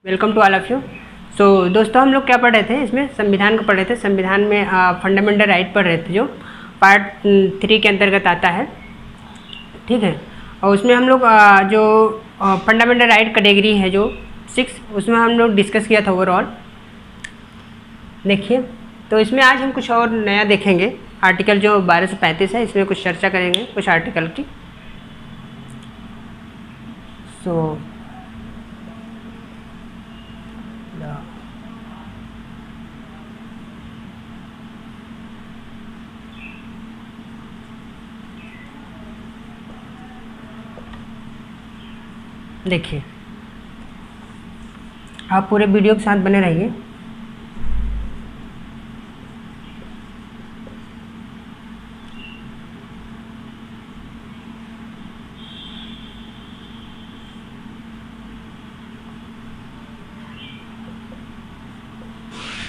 Welcome to all of you. So दोस्तों, हम लोग क्या पढ़ रहे थे, इसमें संविधान को पढ़ रहे थे। संविधान में फंडामेंटल राइट पढ़ रहे थे, जो पार्ट 3 के अंतर्गत आता है। ठीक है, और उसमें हम लोग जो फंडामेंटल राइट कैटेगरी है जो 6, उसमें हम लोग डिस्कस किया था ओवरऑल। देखिए, तो इसमें आज हम कुछ और नया देखेंगे। आर्टिकल जो 12 से 35 है, इसमें कुछ चर्चा करेंगे कुछ आर्टिकल की। सो देखिए, आप पूरे वीडियो के साथ बने रहिए।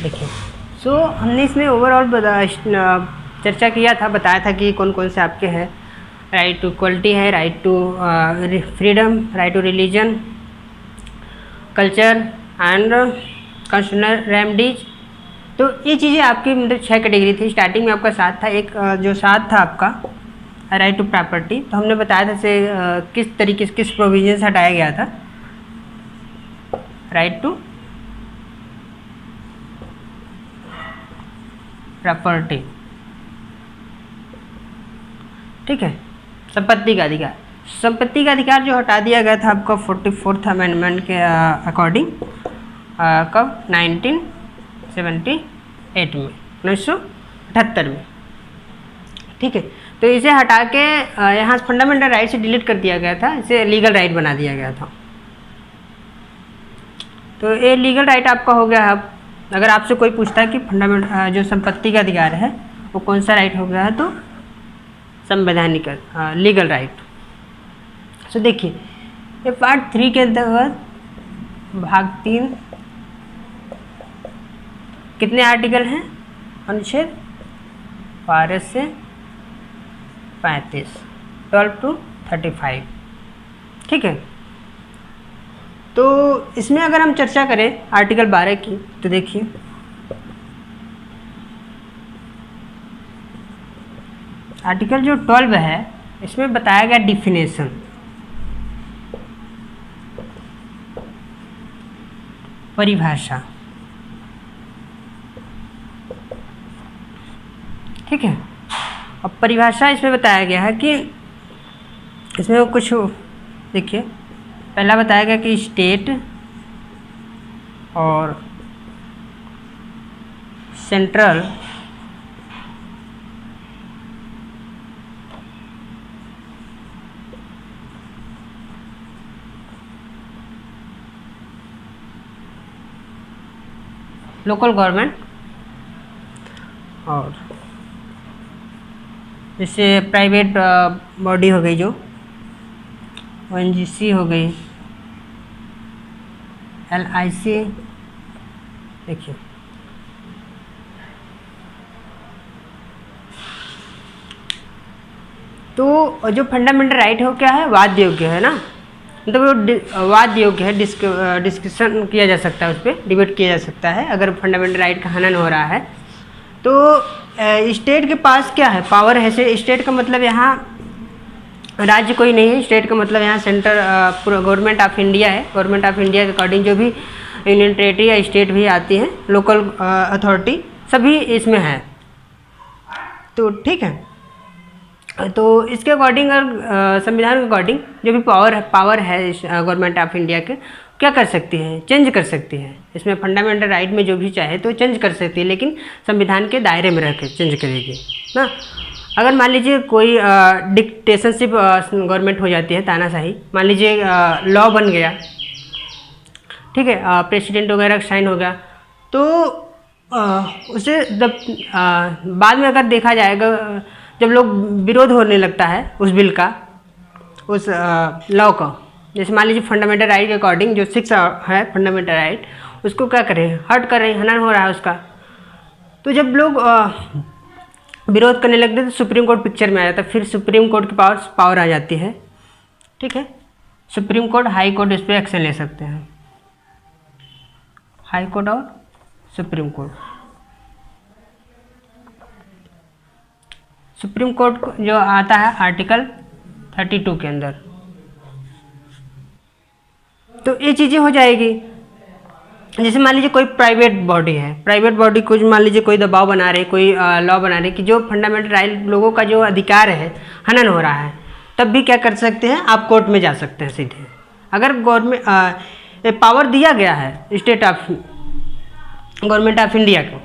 देखिए, सो हमने इसमें ओवरऑल चर्चा किया था, बताया था कि कौन कौन से आपके हैं। राइट टू इक्वलिटी है, right to freedom, right to religion, culture and constitutional remedies. तो ये चीज़ें आपकी मतलब 6 कैटेगरी थी। स्टार्टिंग में आपका 7 था। एक जो 7 था आपका राइट टू प्रॉपर्टी, तो हमने बताया था से किस तरीके से किस प्रोविजन से हटाया गया था। राइट टू प्रॉपर्टी, ठीक है। संपत्ति का अधिकार, संपत्ति का अधिकार जो हटा दिया गया था आपका 44th अमेंडमेंट के अकॉर्डिंग, कब 1978 में, 1978 में। ठीक है, तो इसे हटा के यहाँ फंडामेंटल राइट से डिलीट कर दिया गया था, इसे लीगल राइट बना दिया गया था। तो ये लीगल राइट आपका हो गया। अब अगर आपसे कोई पूछता है कि फंडामेंटल जो संपत्ति का अधिकार है वो कौन सा राइट हो गया है, तो संवैधानिक लीगल राइट। सो देखिए, ये पार्ट 3 के अंतर्गत भाग 3 कितने आर्टिकल हैं? अनुच्छेद 12 से 35, 12 to 35। ठीक है, तो इसमें अगर हम चर्चा करें आर्टिकल 12 की, तो देखिए आर्टिकल जो 12 है, इसमें बताया गया डिफिनेशन, परिभाषा। ठीक है, अब परिभाषा इसमें बताया गया है कि इसमें कुछ देखिए, पहला बताया गया कि स्टेट और सेंट्रल लोकल गवर्नमेंट, और जैसे प्राइवेट बॉडी हो गई जो ONGC हो गई, LIC। देखिए, तो जो फंडामेंटल राइट हो क्या है, वाद्य योग्य है ना, मतलब वो वाद्य योग्य है, डिस्कशन किया जा सकता है, उस पर डिबेट किया जा सकता है अगर फंडामेंटल राइट का हनन हो रहा है। तो स्टेट के पास क्या है, पावर है। से स्टेट का मतलब यहाँ राज्य कोई नहीं है, स्टेट का मतलब यहाँ सेंटर गवर्नमेंट ऑफ इंडिया है। गवर्नमेंट ऑफ इंडिया के अकॉर्डिंग जो भी यूनियन टेरिटरी या स्टेट भी आती हैं, लोकल अथॉरिटी, सभी इसमें है। तो ठीक है, तो इसके अकॉर्डिंग संविधान के अकॉर्डिंग जो भी पावर है गवर्नमेंट ऑफ इंडिया के, क्या कर सकती है, चेंज कर सकती है। इसमें फंडामेंटल राइट में जो भी चाहे तो चेंज कर सकती है, लेकिन संविधान के दायरे में रह के चेंज करेगी ना। अगर मान लीजिए कोई डिक्टेशनशिप गवर्नमेंट हो जाती है, तानाशाही, मान लीजिए लॉ बन गया, ठीक है, प्रेसिडेंट वगैरह साइन हो गया, तो उसे जब बाद में अगर देखा जाएगा, जब लोग विरोध होने लगता है उस बिल का, उस लॉ का, जैसे मान लीजिए फंडामेंटल राइट के अकॉर्डिंग जो 6 है फंडामेंटल राइट, उसको क्या करें, हर्ट कर रहे हैं, हनन हो रहा है उसका। तो जब लोग विरोध करने लगते हैं तो सुप्रीम कोर्ट पिक्चर में आ जाता है, फिर सुप्रीम कोर्ट की पावर आ जाती है। ठीक है, सुप्रीम कोर्ट, हाई कोर्ट इस पर एक्शन ले सकते हैं। हाई कोर्ट और सुप्रीम कोर्ट। सुप्रीम कोर्ट जो आता है आर्टिकल 32 के अंदर, तो ये चीज़ें हो जाएगी। जैसे मान लीजिए कोई प्राइवेट बॉडी है, प्राइवेट बॉडी कुछ मान लीजिए कोई दबाव बना रहे, कोई लॉ बना रहे कि जो फंडामेंटल राइट लोगों का जो अधिकार है हनन हो रहा है, तब भी क्या कर सकते हैं, आप कोर्ट में जा सकते हैं सीधे। अगर गवर्नमेंट पावर दिया गया है गवर्नमेंट ऑफ इंडिया को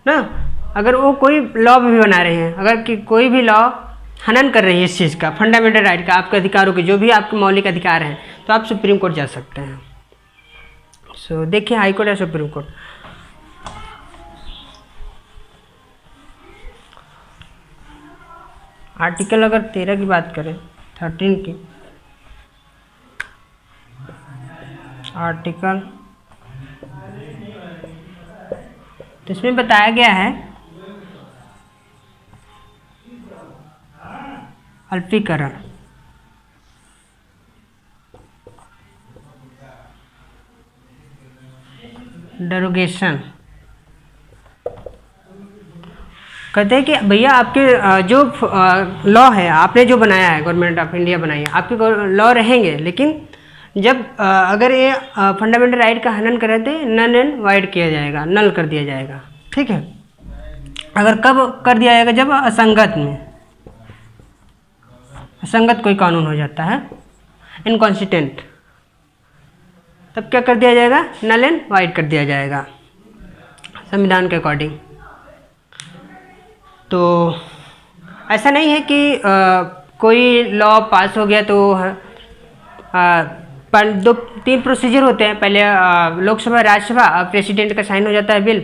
ना, अगर वो कोई लॉ भी बना रहे हैं, अगर कि कोई भी लॉ हनन कर रही है इस चीज़ का, फंडामेंटल राइट का, आपके अधिकारों के जो भी आपके मौलिक अधिकार हैं, तो आप सुप्रीम कोर्ट जा सकते हैं। सो देखिए हाई कोर्ट या सुप्रीम कोर्ट। आर्टिकल अगर 13 की बात करें, 13 की, आर्टिकल तो इसमें बताया गया है अल्पीकरण, डेरोगेशन। कहते हैं कि भैया आपके जो लॉ है, आपने जो बनाया है, गवर्नमेंट ऑफ इंडिया बनाई है, आपके लॉ रहेंगे, लेकिन जब अगर ये फंडामेंटल राइट का हनन करे तो नल एंड वाइड किया जाएगा, नल कर दिया जाएगा। ठीक है, अगर कब कर दिया जाएगा, जब असंगत में, असंगत कोई कानून हो जाता है, इनकॉन्सिस्टेंट, तब क्या कर दिया जाएगा, नल एंड वाइड कर दिया जाएगा संविधान के अकॉर्डिंग। तो ऐसा नहीं है कि कोई लॉ पास हो गया तो पर 2-3 प्रोसीजर होते हैं, पहले लोकसभा, राज्यसभा, प्रेसिडेंट का साइन हो जाता है बिल,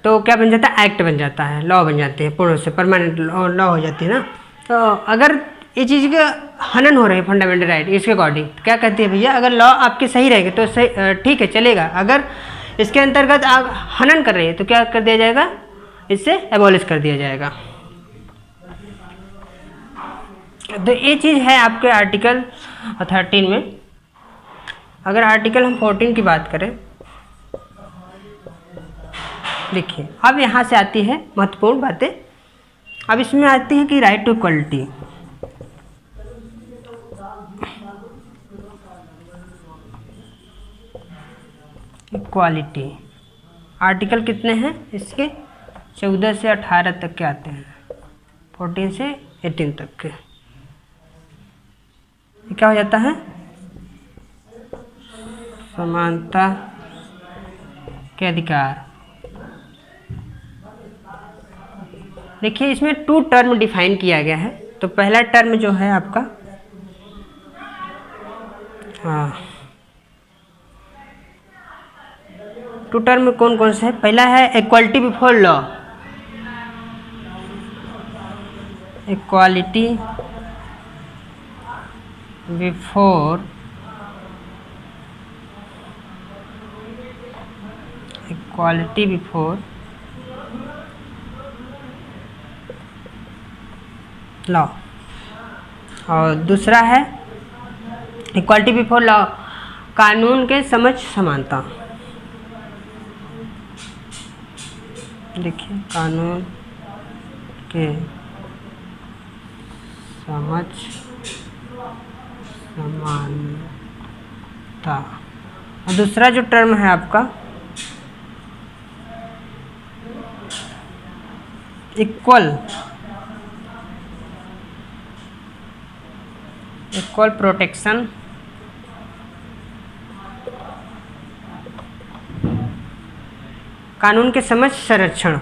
तो क्या बन जाता है, एक्ट बन जाता है, लॉ बन जाते हैं, पूर्ण से परमानेंट लॉ हो जाती है ना। तो अगर ये चीज़ का हनन हो रही है फंडामेंटल राइट, इसके अकॉर्डिंग क्या कहती है भैया, अगर लॉ आपके सही रहेंगे तो सही, ठीक है, चलेगा। अगर इसके अंतर्गत आप हनन कर रहे हैं तो क्या कर दिया जाएगा, इससे एबॉलिश कर दिया जाएगा। तो ये चीज़ है आपके आर्टिकल 13 में। अगर आर्टिकल हम 14 की बात करें, देखिए अब यहाँ से आती है महत्वपूर्ण बातें। अब इसमें आती है कि right to equality, equality article कितने हैं इसके, 14 से 18 तक के आते हैं, 14 से 18 तक के। क्या हो जाता है, समानता के अधिकार। देखिए इसमें 2 टर्म डिफाइन किया गया है। तो पहला टर्म जो है आपका, हाँ, 2 टर्म कौन कौन से है, पहला है equality before law, equality before, equality before law, और दूसरा है इक्वालिटी बिफोर लॉ, कानून के समझ समानता। देखिए कानून के समझ समानता। और दूसरा जो टर्म है आपका इक्वल प्रोटेक्शन, कानून के समझ संरक्षण।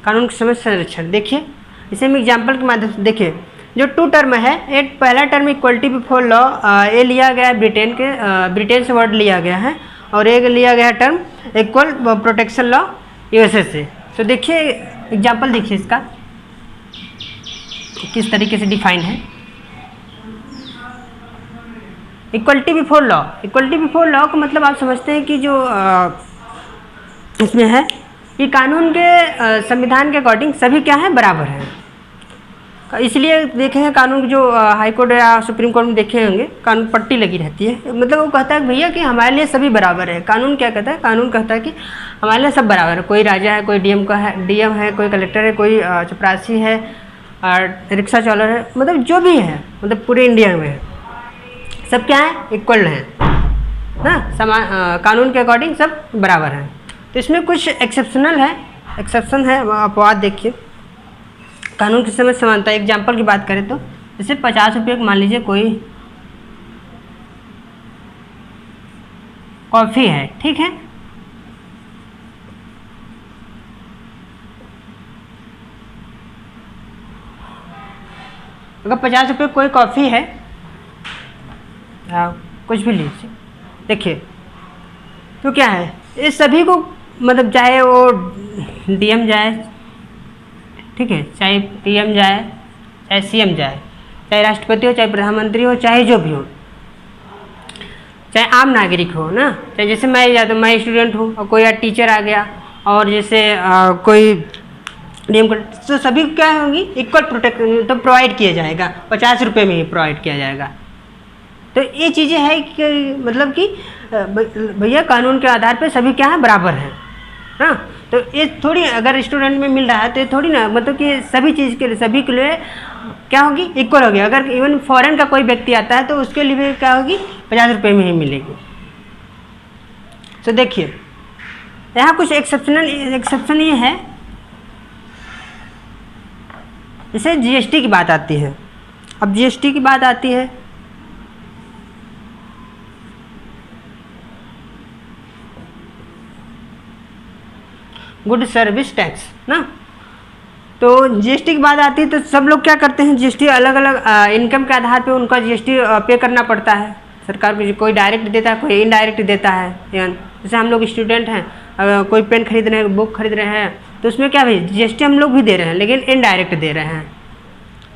कानून की समझ संरक्षण। देखिए इसे हम एग्जाम्पल के माध्यम से देखिए, जो 2 टर्म है, एक पहला टर्म इक्वलिटी बिफोर लॉ, ये लिया गया है ब्रिटेन से वर्ड लिया गया है, और एक लिया गया term equal protection law USA से। तो देखिए एग्जाम्पल देखिए इसका किस तरीके से डिफाइन है। Equality before law, equality before law का मतलब आप समझते हैं कि जो इसमें है कि कानून के संविधान के अकॉर्डिंग सभी क्या है, बराबर हैं। इसलिए देखे हैं कानून जो हाई कोर्ट या सुप्रीम कोर्ट में देखे होंगे, कानून पट्टी लगी रहती है, मतलब वो कहता है भैया कि हमारे लिए सभी बराबर है। कानून क्या कहता है, कानून कहता है कि हमारे लिए सब बराबर है। कोई राजा है, कोई डीएम है, कोई कलेक्टर है, कोई चपरासी है, रिक्शा चालक है, मतलब जो भी है, मतलब पूरे इंडिया में सब क्या है, इक्वल हैं ना, कानून के अकॉर्डिंग सब बराबर हैं। तो इसमें कुछ एक्सेप्शन है, अपवाद देखिए। कानून की समझ समानता, एग्जाम्पल की बात करें तो जैसे 50 रुपये मान लीजिए कोई कॉफ़ी है, ठीक है, अगर 50 रुपये कोई कॉफ़ी है, कुछ भी लीजिए, देखिए तो क्या है, ये सभी को मतलब चाहे वो डीएम जाए, ठीक है, चाहे पीएम जाए, चाहे सीएम जाए, चाहे राष्ट्रपति हो, चाहे प्रधानमंत्री हो, चाहे जो भी हो, चाहे आम नागरिक हो ना, चाहे जैसे मैं स्टूडेंट हूँ और कोई टीचर आ गया और जैसे कोई डीएम, तो सभी को क्या होगी, इक्वल प्रोटेक्शन तो प्रोवाइड किया जाएगा, 50 रुपये में ही प्रोवाइड किया जाएगा। तो ये चीज़ें हैं कि मतलब कि भैया कानून के आधार पे सभी क्या है, बराबर हैं ना। तो ये थोड़ी अगर स्टूडेंट में मिल रहा है तो ये थोड़ी ना मतलब कि सभी चीज़ के लिए, सभी के लिए क्या होगी, इक्वल होगी। अगर इवन फॉरेन का कोई व्यक्ति आता है तो उसके लिए भी क्या होगी, 50 रुपये में ही मिलेगी। तो देखिए यहाँ कुछ एक्सेप्शन ये है, जैसे जीएसटी की बात आती है। अब जीएसटी की बात आती है, गुड सर्विस टैक्स ना, तो जीएसटी की बात आती है तो सब लोग क्या करते हैं, जीएसटी अलग अलग इनकम के आधार पे उनका जीएसटी पे करना पड़ता है सरकार को। कोई डायरेक्ट देता है, कोई इनडायरेक्ट देता है। जैसे हम लोग स्टूडेंट हैं, अगर कोई पेन खरीद रहे हैं, बुक खरीद रहे हैं, तो उसमें क्या भाई जीएसटी हम लोग भी दे रहे हैं, लेकिन इनडायरेक्ट दे रहे हैं,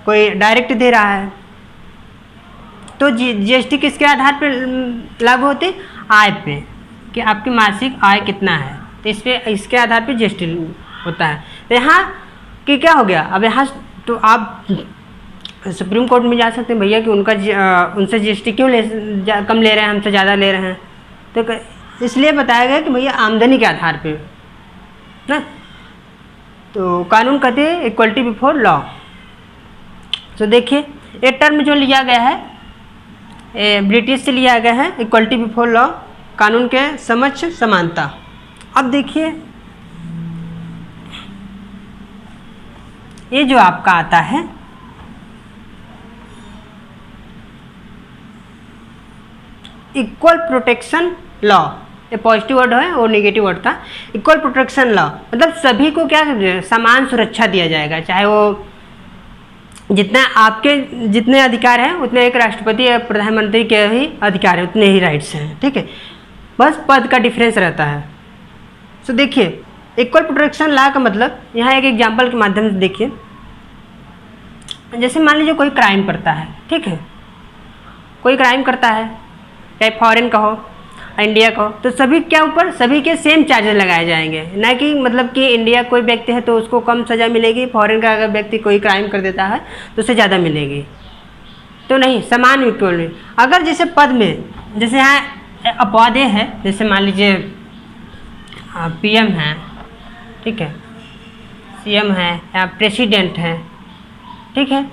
कोई डायरेक्ट दे रहा है। तो जीएसटी किसके आधार पर लागू होती है, आय पे, कि आपकी मासिक आय कितना है, तो इसके आधार पे जीएसटी होता है। तो यहाँ कि क्या हो गया, अब यहाँ तो आप सुप्रीम कोर्ट में जा सकते हैं भैया कि उनसे जीएसटी क्यों कम ले रहे हैं, हमसे ज़्यादा ले रहे हैं। तो इसलिए बताया गया कि भैया आमदनी के आधार पे ना। तो कानून कहते हैं इक्वलिटी बिफोर लॉ। तो देखिए ये टर्म जो लिया गया है ब्रिटिश से लिया गया है, इक्वलिटी बिफोर लॉ, कानून के समक्ष समानता। अब देखिए ये जो आपका आता है इक्वल प्रोटेक्शन लॉ, ये पॉजिटिव वर्ड है और नेगेटिव वर्ड था। इक्वल प्रोटेक्शन लॉ मतलब सभी को क्या समान सुरक्षा दिया जाएगा, चाहे वो जितना आपके जितने अधिकार हैं उतने एक राष्ट्रपति या प्रधानमंत्री के भी अधिकार हैं, उतने ही राइट्स हैं, ठीक है, बस पद का डिफरेंस रहता है। तो देखिए इक्वल प्रोटेक्शन लॉ का मतलब यहाँ एक एग्जांपल के माध्यम से देखिए, जैसे मान लीजिए कोई क्राइम करता है, ठीक है, कोई क्राइम करता है, चाहे फॉरेन का हो इंडिया का हो, तो सभी क्या ऊपर सभी के सेम चार्जेस लगाए जाएंगे, ना कि मतलब कि इंडिया कोई व्यक्ति है तो उसको कम सज़ा मिलेगी, फॉरेन का अगर व्यक्ति कोई क्राइम कर देता है तो उसे ज़्यादा मिलेगी, तो नहीं, समान इक्वल। अगर जैसे पद में जैसे यहाँ अपवाद है, जैसे मान लीजिए पीएम है, ठीक है, सीएम है या प्रेसिडेंट है, ठीक है,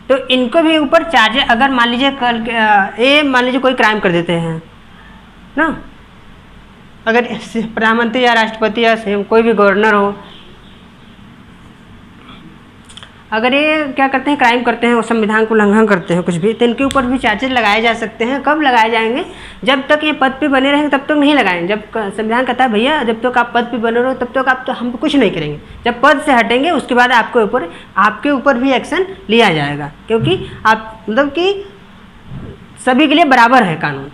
तो इनको भी ऊपर चार्जेस, अगर मान लीजिए मान लीजिए कोई क्राइम कर देते हैं ना, अगर प्रधानमंत्री या राष्ट्रपति या सीएम कोई भी गवर्नर हो, अगर ये क्या करते हैं, क्राइम करते हैं और संविधान को उल्लंघन करते हैं कुछ भी, तो इनके ऊपर भी चार्जेस लगाए जा सकते हैं। कब लगाए जाएंगे, जब तक ये पद पे बने रहेंगे तब तक नहीं लगाएंगे। जब संविधान कहता है भैया जब तक आप पद पे बने रहो तब तक आप तो हम कुछ नहीं करेंगे, जब पद से हटेंगे उसके बाद आपके ऊपर भी एक्शन लिया जाएगा, क्योंकि आप मतलब कि सभी के लिए बराबर है कानून।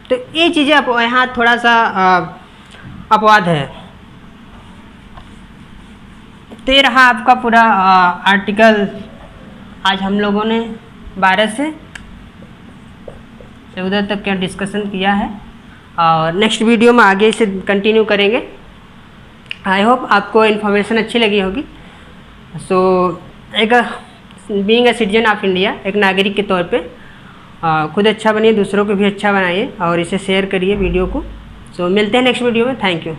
तो ये चीज़ें यहाँ थोड़ा सा अपवाद है। तो ये रहा आपका पूरा आर्टिकल। आज हम लोगों ने 12 से 14 तक का डिस्कशन किया है और नेक्स्ट वीडियो में आगे इसे कंटिन्यू करेंगे। आई होप आपको इन्फॉर्मेशन अच्छी लगी होगी। सो एक being a citizen of India, एक नागरिक के तौर पे खुद अच्छा बनिए, दूसरों को भी अच्छा बनाइए और इसे शेयर करिए वीडियो को। सो मिलते हैं नेक्स्ट वीडियो में। Thank you.